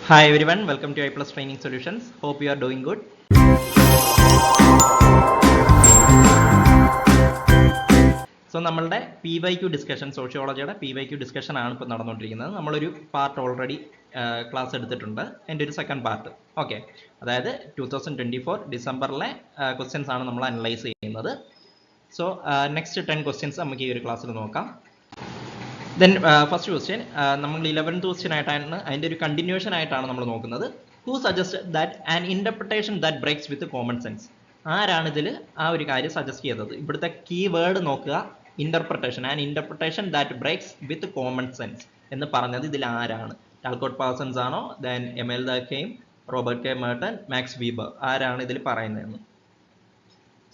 Hi everyone, welcome to I Plus Training Solutions. Hope you are doing good. So നമ്മളുടെ PYQ discussion, സോഷ്യോളജിയുടെ PYQ discussion ആണ് ഇപ്പോൾ നടന്നുകൊണ്ടിരിക്കുന്നത്. നമ്മളൊരു part already class എടുത്തിട്ടുണ്ട്. എൻ്റെ ഒരു സെക്കൻഡ് പാർട്ട്. ഓക്കെ, അതായത് 2024 ഡിസംബറിലെ ക്വസ്റ്റ്യൻസ് ആണ് നമ്മൾ അനലൈസ് ചെയ്യുന്നത്. സോ നെക്സ്റ്റ് 10 ക്വസ്റ്റ്യൻസ് നമുക്ക് ഈ ഒരു ക്ലാസ്സിൽ നോക്കാം. ദെൻ ഫസ്റ്റ് ക്വസ്റ്റ്യൻ നമ്മൾ 11th ക്വസ്റ്റ്യൻ ആയിട്ടാണ്, അതിൻ്റെ ഒരു കണ്ടിന്യൂഷൻ ആയിട്ടാണ് നമ്മൾ നോക്കുന്നത്. Who suggest that an interpretation that breaks with common sense. ആരാണ് ഇതിൽ ആ ഒരു കാര്യം സജസ്റ്റ് ചെയ്തത്? ഇവിടുത്തെ കീവേഡ് നോക്കുക, interpretation. An interpretation that breaks with common sense എന്ന് പറഞ്ഞത് ഇതിൽ ആരാണ്? ടാൽക്കോട്ട് പാഴ്സൺസ് ആണോ, then Emile Durkheim, Robert K Merton, Max Weber? ആരാണ് ഇതിൽ പറയുന്നതെന്ന്.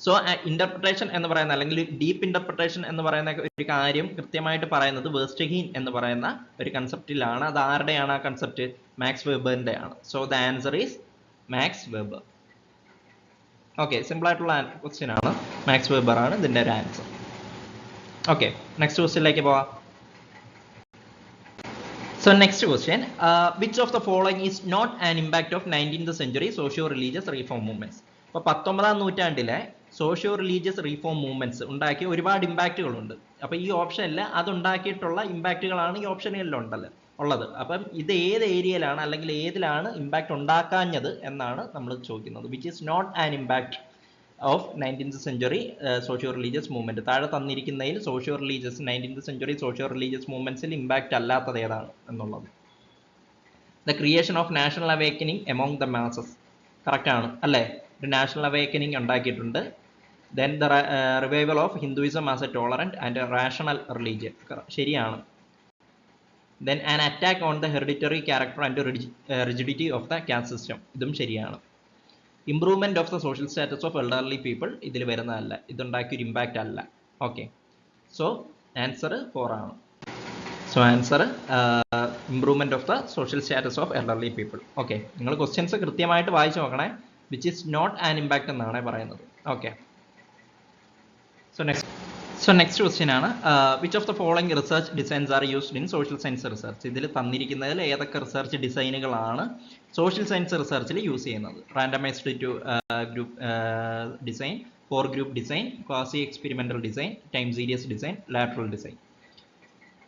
സോ ഇന്റർപ്രിട്ടേഷൻ എന്ന് പറയുന്ന, അല്ലെങ്കിൽ ഡീപ്പ് ഇന്റർപ്രിട്ടേഷൻ എന്ന് പറയുന്ന ഒരു കാര്യം കൃത്യമായിട്ട് പറയുന്നത് വെർസ്റ്റഹീൻ എന്ന് പറയുന്ന ഒരു കൺസെപ്റ്റിലാണ്. അത് ആരുടെയാണ് ആ കൺസെപ്റ്റ്? മാക്സ് വെബറിന്റെ ആണ്. So the answer is Max Weber. Okay, simple ആയിട്ടുള്ള ക്വസ്റ്റ്യൻ ആണ്. മാക്സ് വെബർ ആണ് ഇതിന്റെ ഒരു ആൻസർ. ഓക്കെ, നെക്സ്റ്റ് ക്വസ്റ്റ്യനിലേക്ക് പോവാം. So next question, which of the following is not an impact of 19th century socio-religious reform movements? അപ്പോൾ 19ാം നൂറ്റാണ്ടിലെ socio religious reform movements ഉണ്ടാക്കിയ ഒരുപാട് ഇമ്പാക്റ്റുകളുണ്ട്. അപ്പോൾ ഈ ഓപ്ഷനിൽ അതുണ്ടാക്കിയിട്ടുള്ള ഇമ്പാക്റ്റുകളാണ് ഈ ഓപ്ഷനിൽ ഉള്ളത്. അപ്പം ഇത് ഏത് ഏരിയയിലാണ്, അല്ലെങ്കിൽ ഏതിലാണ് ഇമ്പാക്റ്റ് ഉണ്ടാക്കാഞ്ഞത് എന്നാണ് നമ്മൾ ചോദിക്കുന്നത്. Which is not an impact of 19th century socio religious movement. താഴെ തന്നിരിക്കുന്നതിൽ socio religious 19th century socio religious മൂവ്മെന്റ്സിൽ ഇമ്പാക്റ്റ് അല്ലാത്തത് ഏതാണ് എന്നുള്ളത്. The creation of national awakening among the masses. Correct ആണ് അല്ലേ? ഒരു നാഷണൽ അവേക്കനിങ് ഉണ്ടാക്കിയിട്ടുണ്ട്. Then the revival of Hinduism as a tolerant and rational religion. ശരിയാണ്. Then an attack on the hereditary character and rigidity of the caste system. ഇതും ശരിയാണ്. Improvement of the social status of elderly people ഇതിൽ വരുന്നതല്ല, ഇതുണ്ടാക്കിയൊരു impact അല്ല. Okay, so answer 4 ആണ്. So answer improvement of the social status of elderly people. Okay, നിങ്ങൾ questions കൃത്യമായിട്ട് വായിച്ചു നോക്കണേ. Which is not an impact എന്നാണ് പറയുന്നത്. ഓക്കെ, സോ നെക്സ്റ്റ് ക്വസ്റ്റ്യൻ ആണ്, which of the following research designs are used in social science research. ഇതിൽ തന്നിരിക്കുന്നതിൽ ഏതൊക്കെ റിസർച്ച് ഡിസൈനുകളാണ് സോഷ്യൽ സയൻസ് റിസർച്ചിൽ യൂസ് ചെയ്യുന്നത്? Randomised two group design, four group design, quasi experimental design, time series design, lateral design.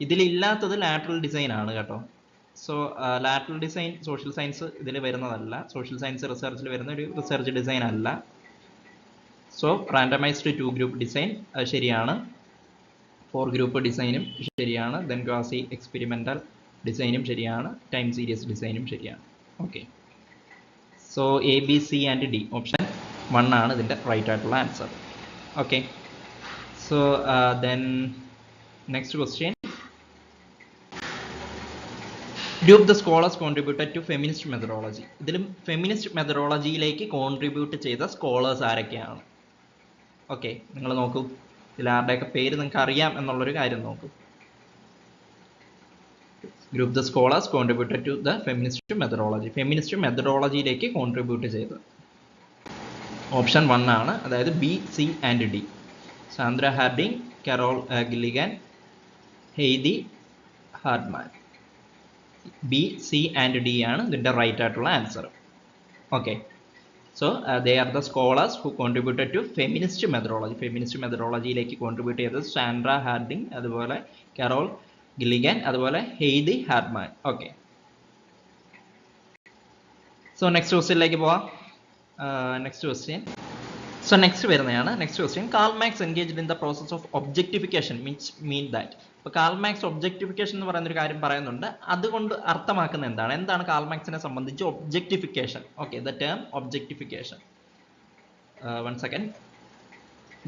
ഇതിലില്ലാത്തത് lateral design ആണ് കേട്ടോ. So lateral design social science ഇതിൽ വരുന്നതല്ല, സോഷ്യൽ സയൻസ് റിസർച്ചിൽ വരുന്ന ഒരു റിസർച്ച് ഡിസൈൻ അല്ല. So randomized two group design ശരിയാണ്, ഫോർ ഗ്രൂപ്പ് ഡിസൈനും ശരിയാണ്, ദെൻ ക്വാസി എക്സ്പെരിമെന്റൽ ഡിസൈനും ശരിയാണ്, ടൈം സീരീസ് ഡിസൈനും ശരിയാണ്. Okay, so A B C and D option 1 ആണ് ഇതിൻ്റെ റൈറ്റ് ആയിട്ടുള്ള answer. Okay, so then next question, group the scholars contributed to feminist methodology. ഇതിലും ഫെമിനിസ്റ്റ് മെത്തഡോളജിയിലേക്ക് കോൺട്രിബ്യൂട്ട് ചെയ്ത സ്കോളേഴ്സ് ആരൊക്കെയാണ്? ഓക്കെ, നിങ്ങൾ നോക്കൂ, ഇതിൽ ആരുടെയൊക്കെ പേര് നിങ്ങൾക്ക് അറിയാം എന്നുള്ളൊരു കാര്യം നോക്കൂ. Group the scholars contributed to the feminist methodology. Feminist മെത്തഡോളജിയിലേക്ക് കോൺട്രിബ്യൂട്ട് ചെയ്തത് ഓപ്ഷൻ 1 ആണ്, അതായത് B, C and D. Sandra Harding, Carol Gilligan, Heidi Hartmann. B, C and D ആണ് ഇതിൻ്റെ റൈറ്റ് ആയിട്ടുള്ള answer. Okay, so they are the scholars who contributed to feminist methodology. Feminist മെത്തഡോളജിയിലേക്ക് contribute ചെയ്തത് Sandra Harding, അതുപോലെ Carol Gilligan, അതുപോലെ Heidi Hartmann. Okay, so next ക്വസ്റ്റ്യനിലേക്ക് പോവാം. Next question, so next വരുന്നതാണ് next question. Karl Marx engaged in the process of objectification mean that. ഇപ്പോൾ Karl Marx objectification എന്ന് പറയുന്ന ഒരു കാര്യം പറയുന്നുണ്ട്. അതുകൊണ്ട് അർത്ഥമാക്കുന്ന എന്താണ് കാൾ മാർക്സിനെ സംബന്ധിച്ച് objectification? Okay, the term objectification, one second,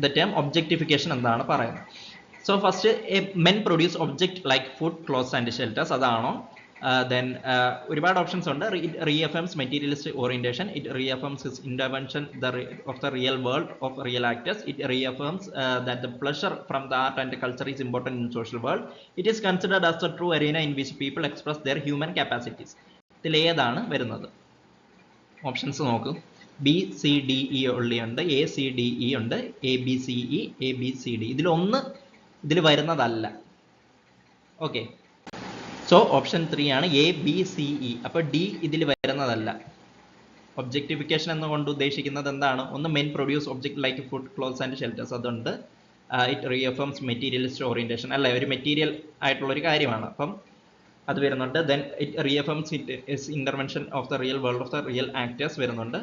the term objectification എന്താണ് പറയുന്നത്? So first, men produce object like food, clothes and shelters. അതാണോ? ദെൻ ഒരുപാട് ഓപ്ഷൻസ് ഉണ്ട്. Reaffirms materialist orientation, it reaffirms his intervention of the real world of real actors, it reaffirms that the pleasure from the art and culture is important in social world, it is considered as the true arena in which people express their human capacities. ഇതിൽ ഏതാണ് വരുന്നത്? Options നോക്കൂ. B, C, D, E ഉള്ളി ഉണ്ട്, A, C, D, E ഉണ്ട്, A, B, C, E, A, B, C, D. ഇതിലൊന്ന് ഇതിൽ വരുന്നതല്ല. ഓക്കെ, സോ ഓപ്ഷൻ 3 ആണ് എ ബി സി ഇ. അപ്പോൾ ഡി ഇതിൽ വരുന്നതല്ല. ഒബ്ജക്ടിഫിക്കേഷൻ എന്നുകൊണ്ട് ഉദ്ദേശിക്കുന്നത് എന്താണ്? ഒന്ന് men produce object like food clothes and shelters, അതുകൊണ്ട് ഇറ്റ് റീഅഫേംസ് മെറ്റീരിയലിസ്റ്റ് ഓറിയന്റേഷൻ അല്ലെ, ഒരു മെറ്റീരിയൽ ആയിട്ടുള്ള ഒരു കാര്യമാണ്. അപ്പം അത് വരുന്നുണ്ട്. Then it reaffirms it is intervention of the real world of the real actors വരുന്നുണ്ട്.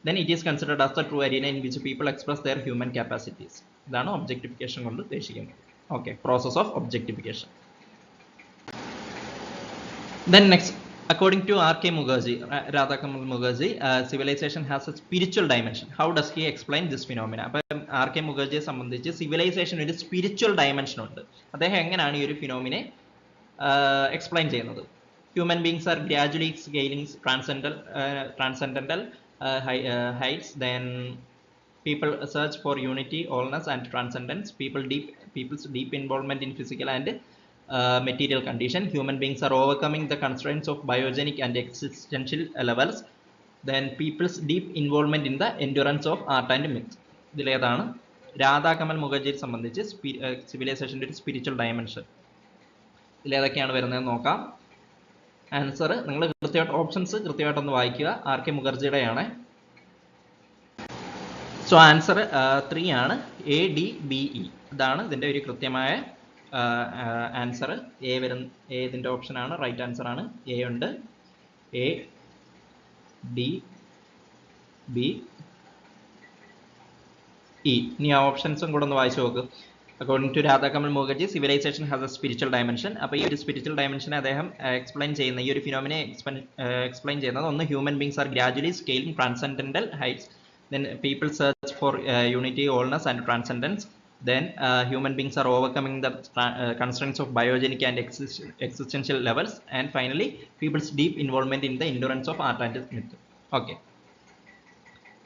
Then it is considered as the true arena in which people express their human capacities. ഇതാണ് ഒബ്ജക്ടിഫിക്കേഷൻ കൊണ്ട് ഉദ്ദേശിക്കുന്നത്. Okay, process of objectification. Then next, according to R.K. Mukherjee, Radhakamal Mukherjee, civilization has a spiritual dimension. How does he explain this phenomena? അപ്പം R.K. Mukherjee സംബന്ധിച്ച് civilisation ഒരു spiritual dimension ഉണ്ട്. അദ്ദേഹം എങ്ങനെയാണ് ഈ ഒരു ഫിനോമിനെ എക്സ്പ്ലെയിൻ ചെയ്യുന്നത്? Human beings are gradually scaling transcendental heights. Then people search for unity, allness and transcendence. People's deep involvement in physical and material condition. Human beings are overcoming the constraints of biogenic and existential levels. Then people's deep involvement in the endurance of art and myth. ഇതിലേതാണ് രാധാകമൽ മുഖർജിയെ സംബന്ധിച്ച് സിവിലൈസേഷൻ്റെ ഒരു spiritual dimension? ഇതിലേതൊക്കെയാണ് വരുന്നത് നോക്കാം. Answer നിങ്ങൾ കൃത്യമായിട്ട് options കൃത്യമായിട്ടൊന്ന് വായിക്കുക. R K മുഖർജിയുടെയാണ്. സോ ആൻസർ 3 ആണ്, എ ഡി ബി ഇ. ഇതാണ് ഇതിൻ്റെ ഒരു കൃത്യമായ ആൻസർ. ഇതിൻ്റെ ഓപ്ഷനാണ്, റൈറ്റ് ആൻസർ ആണ്. എ ഉണ്ട്, എ ഡി ബി ഇ. ഇനി ആ ഓപ്ഷൻസും കൂടെ ഒന്ന് വായിച്ചു നോക്ക്. According to Radhakamal Mukherjee, civilisation has a spiritual dimension. അപ്പോൾ ഈ ഒരു സ്പിരിച്വൽ ഡയമെൻഷനെ അദ്ദേഹം എക്സ്പ്ലെയിൻ ചെയ്യുന്ന, ഈ ഒരു ഫിനോമിനെ എക്സ്പ്ലെയിൻ ചെയ്യുന്നത്, ഒന്ന് human beings are gradually scaling transcendental heights. Then people search for unity, allness and transcendence. Then human beings are overcoming the constraints of biogenic and existential levels. And finally, people's deep involvement in the endurance of art and myth. Okay.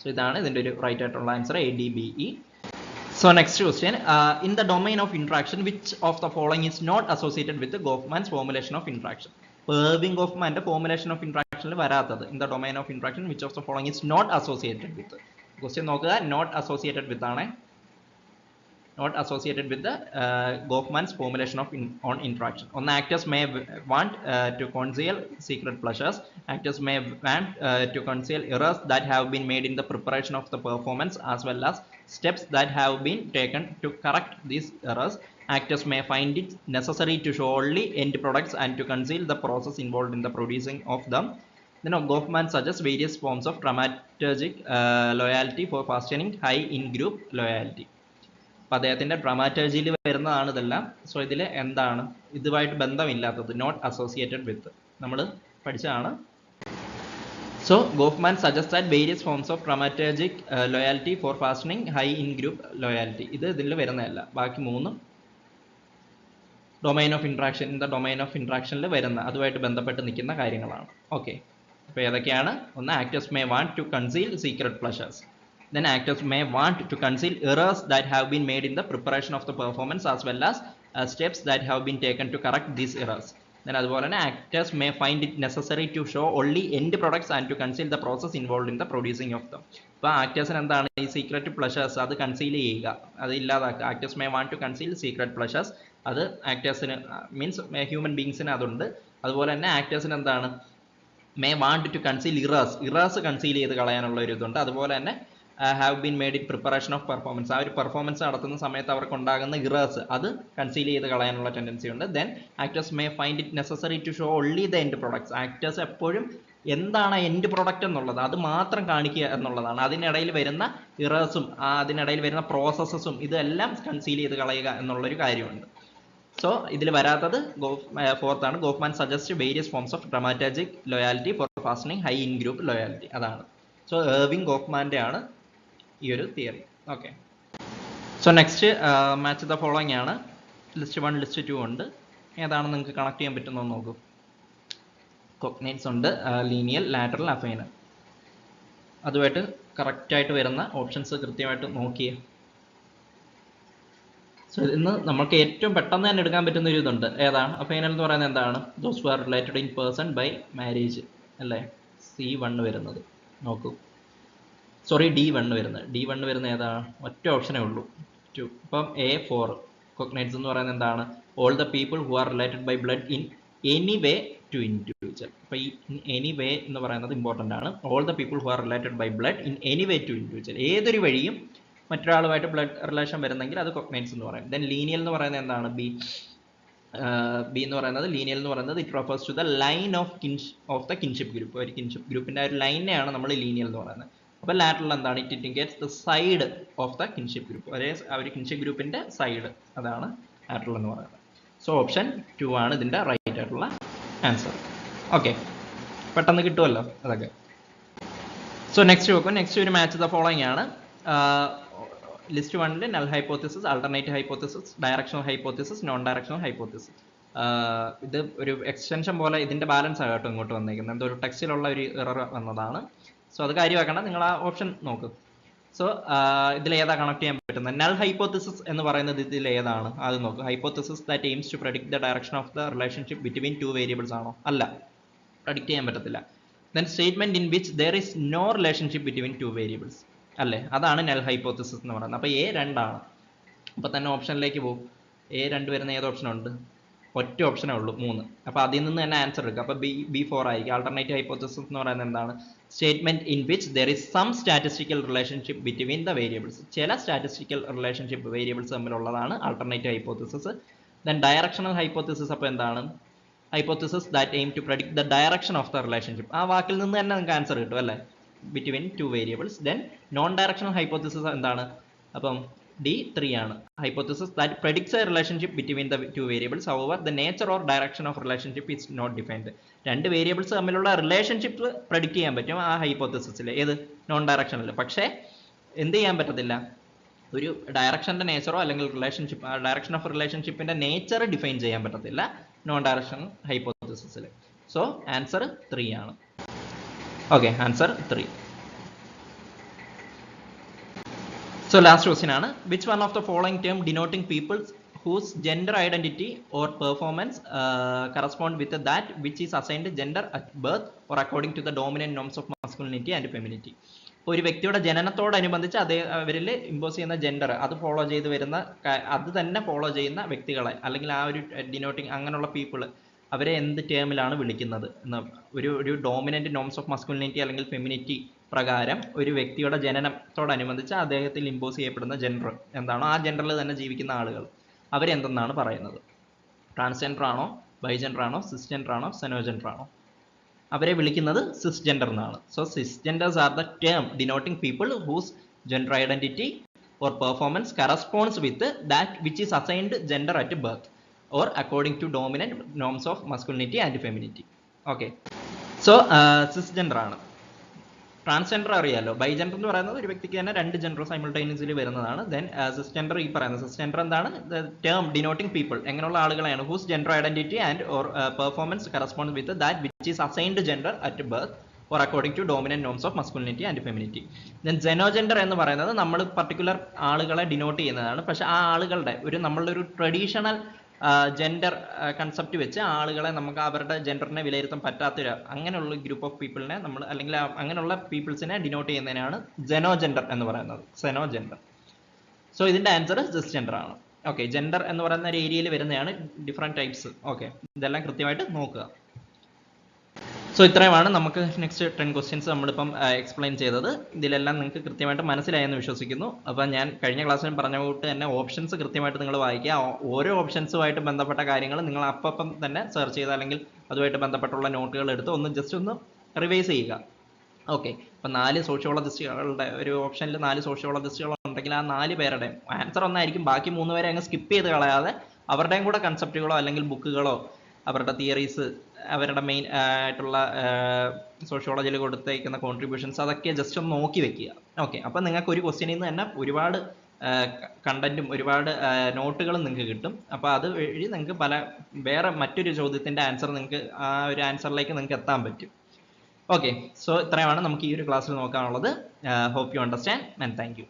So ഇതാണ് ഇതിൻ്റെ ഒരു right ആയിട്ടുള്ള answer, A D B E. So next question, in the domain of interaction, which of the following is not associated with Goffman's formulation of interaction? Irving Goffman's formulation of interaction വരാത്തത്, in the domain of interaction, which of the following is not associated with? Question നോക്കുക, not associated with ആണ്, not associated with the Goffman's formulation of on interaction. On actors may want to conceal secret pleasures. Actors may want to conceal errors that have been made in the preparation of the performance, as well as steps that have been taken to correct these errors. Actors may find it necessary to show only end products and to conceal the process involved in the producing of them. Then Goffman suggests various forms of dramaturgic loyalty for fostering high in-group loyalty. അപ്പോൾ അദ്ദേഹത്തിൻ്റെ ഡ്രാമാറ്റർജിയിൽ വരുന്നതാണ് ഇതെല്ലാം. So ഇതിൽ എന്താണ് ഇതുമായിട്ട് ബന്ധമില്ലാത്തത്? Not associated with, നമ്മൾ പഠിച്ചതാണ്. So Goffman suggest that various forms of dramaturgic loyalty for fastening high in group loyalty. ഇത് ഇതിൽ വരുന്നതല്ല. ബാക്കി മൂന്നും domain of interaction, in the domain of ഇൻട്രാക്ഷനിൽ വരുന്ന, അതുമായിട്ട് ബന്ധപ്പെട്ട് നിൽക്കുന്ന കാര്യങ്ങളാണ്. ഓക്കെ, അപ്പോൾ ഏതൊക്കെയാണ്? ഒന്ന്, actors may want to conceal secret pleasures. Then actors may want to conceal errors that have been made in the preparation of the performance, as well as steps that have been taken to correct these errors. Then അതുപോലെ തന്നെ actors may find it necessary to show only end products and to conceal the process involved in the producing of them. ഇപ്പോൾ ആക്ടേഴ്സിന് എന്താണ് ഈ secret pleasures, അത് conceal ചെയ്യുക, അത് ഇല്ലാതാക്കുക. Actors may want to conceal secret pleasures, അത് ആക്ടേഴ്സിന് means human ബീങ്സിന് അതുണ്ട്. അതുപോലെ തന്നെ ആക്ടേഴ്സിന് എന്താണ് may want to conceal errors conceal ചെയ്ത് കളയാനുള്ള ഒരു ഇതുണ്ട്. അതുപോലെ തന്നെ have been made in preparation of performance, ആ ഒരു പെർഫോമൻസ് നടത്തുന്ന സമയത്ത് അവർക്ക് ഉണ്ടാകുന്ന ഇറേഴ്സ് അത് കൺസീൽ ചെയ്ത് കളയാനുള്ള ടെൻഡൻസി ഉണ്ട്. Then actors may find it necessary to show only the end products. Actors എപ്പോഴും എന്താണ് എൻഡ് പ്രൊഡക്റ്റ് എന്നുള്ളത് അത് മാത്രം കാണിക്കുക എന്നുള്ളതാണ്. അതിനിടയിൽ വരുന്ന ഇറേഴ്സും അതിനിടയിൽ വരുന്ന പ്രോസസ്സസും ഇതെല്ലാം കൺസീൽ ചെയ്ത് കളയുക എന്നുള്ളൊരു കാര്യമുണ്ട്. സോ ഇതിൽ വരാത്തത് ഫോർത്താണ്, Goffman suggest various forms of dramaturgic loyalty for fastening high in group loyalty. അതാണ്. സോ എർവിങ് ഗോഫ്മാൻ്റെ ആണ് ഈ ഒരു theory. Okay, so next match the following ആണ്. ലിസ്റ്റ് 1 ലിസ്റ്റ് 2 ഉണ്ട്. ഏതാണ് നിങ്ങൾക്ക് കണക്ട് ചെയ്യാൻ പറ്റുന്നോ നോക്കൂ. കോഗ്നൈറ്റ്സ് ഉണ്ട്, ലീനിയൽ, ലാറ്ററൽ, അഫൈനൽ. അതുമായിട്ട് കറക്റ്റായിട്ട് വരുന്ന ഓപ്ഷൻസ് കൃത്യമായിട്ട് നോക്കിയേ. സോ ഇന്ന് നമുക്ക് ഏറ്റവും പെട്ടെന്ന് തന്നെ എടുക്കാൻ പറ്റുന്ന ഒരു ഇതുണ്ട്. ഏതാണ് അഫൈനൽ എന്ന് പറയുന്നത്? എന്താണ്? Those who are related in person by marriage അല്ലേ, C1 വരുന്നത്. നോക്കൂ, സോറി D1 വരുന്നത്. D1 വരുന്നത് ഏതാണ്? ഒറ്റ ഓപ്ഷനേ ഉള്ളൂ, 2. അപ്പം A4 കോഗ്നൈറ്റ്സ് എന്ന് പറയുന്നത് എന്താണ്? All the people who are related by blood in any way to individual. അപ്പോൾ ഈ എനി വേ എന്ന് പറയുന്നത് ഇമ്പോർട്ടൻ്റ് ആണ്. All the people who are related by blood in any way to individual. ഏതൊരു വഴിയും മറ്റൊരാളുമായിട്ട് ബ്ലഡ് റിലേഷൻ വരുന്നെങ്കിൽ അത് കൊഗ്നൈറ്റ്സ് എന്ന് പറയും. ദെൻ ലീനിയൽ എന്ന് പറയുന്നത് എന്താണ്? ബി എന്ന് പറയുന്നത് ലീനിയൽ എന്ന് പറയുന്നത് it refers to the line of the kinship group. ഒരു കിൻഷിപ്പ് ഗ്രൂപ്പിന്റെ ഒരു ലൈനെയാണ് നമ്മൾ ലീനിയൽ എന്ന് പറയുന്നത്. അപ്പോൾ ലാറ്ററൽ എന്താണ്? It indicates the side of the kinship group. ഒരു കിൻഷിപ്പ് ഗ്രൂപ്പിന്റെ സൈഡ്, അതാണ് ലാറ്ററൽ എന്ന് പറയുന്നത്. സോ ഓപ്ഷൻ 2 ആണ് ഇതിന്റെ റൈറ്റ് ആയിട്ടുള്ള ആൻസർ. ഓക്കെ, പെട്ടെന്ന് കിട്ടുമല്ലോ അതൊക്കെ. സോ നെക്സ്റ്റ് നോക്കും. നെക്സ്റ്റ് ഒരു മാച്ച് ദ ഫോളോയിങ് ആണ്. ലിസ്റ്റ് 1 നൽ hypothesis, alternative hypothesis, directional hypothesis, non directional hypothesis. ഇത് ഒരു എക്സ്റ്റൻഷൻ പോലെ ഇതിന്റെ ബാലൻസ് ആകട്ടോ ഇങ്ങോട്ട് വന്നേക്കുന്നത്. എന്തോ ഒരു ടെക്സ്റ്റിലുള്ള ഒരു എറർ വന്നതാണ്. സോ അത് കാര്യമാക്കണം, നിങ്ങൾ ആ ഓപ്ഷൻ നോക്കും. സോ ഇതിൽ ഏതാ കണക്ട് ചെയ്യാൻ പറ്റുന്നത്? നൽ ഹൈപ്പോത്തിസിസ് എന്ന് പറയുന്നത് ഇതിൽ ഏതാണ്? അത് നോക്കുക. Hypothesis that aims to predict the direction of the relationship between 2 variables ആണോ? അല്ല, പ്രഡിക്ട് ചെയ്യാൻ പറ്റത്തില്ല. Then statement in which there is no relationship between 2 variables അല്ലേ, അതാണ് നൽ ഹൈപ്പോത്തിസിസ് എന്ന് പറയുന്നത്. അപ്പോൾ A2 ആണ്. അപ്പോൾ തന്നെ ഓപ്ഷനിലേക്ക് പോകും. A2 വരുന്ന ഏത് ഓപ്ഷൻ ഉണ്ട്? ഒറ്റ ഓപ്ഷനേ ഉള്ളൂ, 3. അപ്പോൾ അതിൽ നിന്ന് തന്നെ ആൻസർ എടുക്കുക. അപ്പോൾ B4 ആയിരിക്കും. ആൾട്ടർനേറ്റീവ് ഹൈപ്പോത്തിസിസ് എന്ന് പറയുന്നത് എന്താണ്? Statement in which there is some statistical relationship between the variables. ചില സ്റ്റാറ്റിസ്റ്റിക്കൽ റിലേഷൻഷിപ്പ് വേരിയബിൾസ് തമ്മിലുള്ളതാണ് alternative hypothesis. Then directional hypothesis അപ്പോൾ എന്താണ്? Hypothesis that aim to predict the direction of the relationship. ആ വാക്കിൽ നിന്ന് തന്നെ നിങ്ങൾക്ക് ആൻസർ കിട്ടും അല്ലേ, between 2 variables. Then non directional hypothesis എന്താണ്? അപ്പം D3 ആണ്. Hypothesis that predicts a relationship between the 2 variables. However the nature or direction of relationship is not defined. 2 variables തമ്മിലുള്ള റിലേഷൻഷിപ്പ് പ്രെഡിക്റ്റ് ചെയ്യാൻ പറ്റും ആ ഹൈപ്പോത്തിസിസിൽ, ഏത്? നോൺ ഡയറക്ഷനിൽ. പക്ഷേ എന്ത് ചെയ്യാൻ പറ്റത്തില്ല? ഒരു ഡയറക്ഷന്റെ നേച്ചറോ അല്ലെങ്കിൽ റിലേഷൻഷിപ്പ്, ഡയറക്ഷൻ ഓഫ് റിലേഷൻഷിപ്പിന്റെ നേച്ചർ ഡിഫൈൻ ചെയ്യാൻ പറ്റത്തില്ല നോൺ ഡയറക്ഷൻ ഹൈപ്പോത്തിസിസിൽ. സോ ആൻസർ 3 ആണ്. Okay, answer 3. So last question ആണ്. Which one of the following term denoting people whose gender identity or performance correspond with that which is assigned gender at birth or according to the dominant norms of masculinity and femininity? ഒരു വ്യക്തിയുടെ ജനനത്തോടനുബന്ധിച്ച് അവരിൽ impose ചെയ്യുന്ന gender അത് follow ചെയ്ത് വരുന്ന, അത് തന്നെ follow ചെയ്യുന്ന വ്യക്തികളെ അല്ലെങ്കിൽ ആ ഒരു ഡിനോട്ടിങ് അങ്ങനെയുള്ള പീപ്പിൾ, അവരെ എന്ത് ടേമിലാണ് വിളിക്കുന്നത്? ഒരു ഡോമിനന്റ് നോംസ് ഓഫ് മസ്കുലിനിറ്റി അല്ലെങ്കിൽ ഫെമിനിറ്റി പ്രകാരം ഒരു വ്യക്തിയുടെ ജനനത്തോടനുബന്ധിച്ച് അദ്ദേഹത്തിൽ ഇമ്പോസ് ചെയ്യപ്പെടുന്ന ജെൻഡർ എന്താണോ ആ ജെൻഡറിൽ തന്നെ ജീവിക്കുന്ന ആളുകൾ അവരെന്തെന്നാണ് പറയുന്നത്? ട്രാൻസ്ജെൻഡർ ആണോ, ബൈജെൻഡർ ആണോ, സിസ്ജെൻഡർ ആണോ, സെനോജെൻഡർ ആണോ? അവരെ വിളിക്കുന്നത് സിസ്ജെൻഡർ എന്നാണ്. So cisgenders are the term denoting people whose gender identity or performance corresponds with that which is assigned gender at birth or according to dominant norms of masculinity and femininity. Okay, so cisgender ആണ്. Transgender അറിയാലോ. Bigender എന്ന് പറയുന്നത് ഒരു വ്യക്തിക്ക് തന്നെ 2 gender simultaneously വരുന്നതാണ്. Then cisgender, ഈ പറയുന്നത് സിസ്ജെൻഡർ എന്താണ്? ടേം ഡിനോട്ടിംഗ് പീപ്പിൾ എങ്ങനെയുള്ള ആളുകളെയാണ്? Whose gender identity and or performance correspond with that which is assigned gender at birth or according to dominant norms of masculinity and femininity. Then xenogender എന്ന് പറയുന്നത് നമ്മൾ particular ആളുകളെ denote ചെയ്യുന്നതാണ്. പക്ഷെ ആ ആളുകളുടെ നമ്മളുടെ ഒരു ട്രഡീഷണൽ ജെൻഡർ കൺസെപ്റ്റ് വെച്ച് ആളുകളെ നമുക്ക് അവരുടെ ജെൻഡറിനെ വിലയിരുത്താൻ പറ്റാത്തൊരു അങ്ങനെയുള്ള ഗ്രൂപ്പ് ഓഫ് പീപ്പിളിനെ നമ്മൾ അല്ലെങ്കിൽ അങ്ങനെയുള്ള പീപ്പിൾസിനെ ഡിനോട്ട് ചെയ്യുന്നതിനാണ് xenogender എന്ന് പറയുന്നത്. xenogender. സോ ഇതിന്റെ ആൻസർ സിസ്ജെൻഡർ ആണ്. ഓക്കെ, ജെൻഡർ എന്ന് പറയുന്ന ഒരു ഏരിയയിൽ വരുന്നതാണ് ഡിഫറെന്റ് ടൈപ്സ്. ഓക്കെ, ഇതെല്ലാം കൃത്യമായിട്ട് നോക്കുക. സോ ഇത്രയുമാണ് നമുക്ക് നെക്സ്റ്റ് 10 ക്വസ്റ്റ്യൻസ് നമ്മളിപ്പം എക്സ്പ്ലെയിൻ ചെയ്തത്. ഇതിലെല്ലാം നിങ്ങൾക്ക് കൃത്യമായിട്ട് മനസ്സിലായെന്ന് വിശ്വസിക്കുന്നു. അപ്പം ഞാൻ കഴിഞ്ഞ ക്ലാസ്സിൽ പറഞ്ഞ കൂട്ട് തന്നെ ഓപ്ഷൻസ് കൃത്യമായിട്ട് നിങ്ങൾ വായിക്കുക. ഓരോ ഓപ്ഷൻസുമായിട്ട് ബന്ധപ്പെട്ട കാര്യങ്ങൾ നിങ്ങൾ അപ്പം തന്നെ സെർച്ച് ചെയ്ത് അല്ലെങ്കിൽ അതുമായിട്ട് ബന്ധപ്പെട്ടുള്ള നോട്ടുകൾ എടുത്ത് ജസ്റ്റ് ഒന്ന് റിവൈസ് ചെയ്യുക. ഓക്കെ, അപ്പം 4 സോഷ്യോളജിസ്റ്റുകളുടെ ഒരു ഓപ്ഷനിൽ 4 സോഷ്യോളജിസ്റ്റുകൾ ഉണ്ടെങ്കിൽ ആ 4 പേരുടെയും ആൻസർ ഒന്നായിരിക്കും. ബാക്കി 3 പേരെ അങ്ങ് സ്കിപ്പ് ചെയ്ത് കളയാതെ അവരുടെയും കൂടെ കൺസെപ്റ്റുകളോ അല്ലെങ്കിൽ ബുക്കുകളോ അവരുടെ തിയറീസ് അവരുടെ മെയിൻ ആയിട്ടുള്ള സോഷ്യോളജിയിൽ കൊടുത്തേക്കുന്ന കോൺട്രിബ്യൂഷൻസ് അതൊക്കെ ജസ്റ്റ് ഒന്ന് നോക്കി വെക്കുക. ഓക്കെ, അപ്പം നിങ്ങൾക്ക് ഒരു ക്വസ്റ്റ്യനിൽ നിന്ന് തന്നെ ഒരുപാട് കണ്ടന്റും ഒരുപാട് നോട്ടുകളും നിങ്ങൾക്ക് കിട്ടും. അപ്പോൾ അത് വഴി നിങ്ങൾക്ക് വേറെ മറ്റൊരു ചോദ്യത്തിൻ്റെ ആൻസർ നിങ്ങൾക്ക് ആ ഒരു ആൻസറിലേക്ക് നിങ്ങൾക്ക് എത്താൻ പറ്റും. ഓക്കെ, സോ ഇത്രയുമാണ് നമുക്ക് ഈ ഒരു ക്ലാസ്സിൽ നോക്കാനുള്ളത്. Hope you understand and thank U.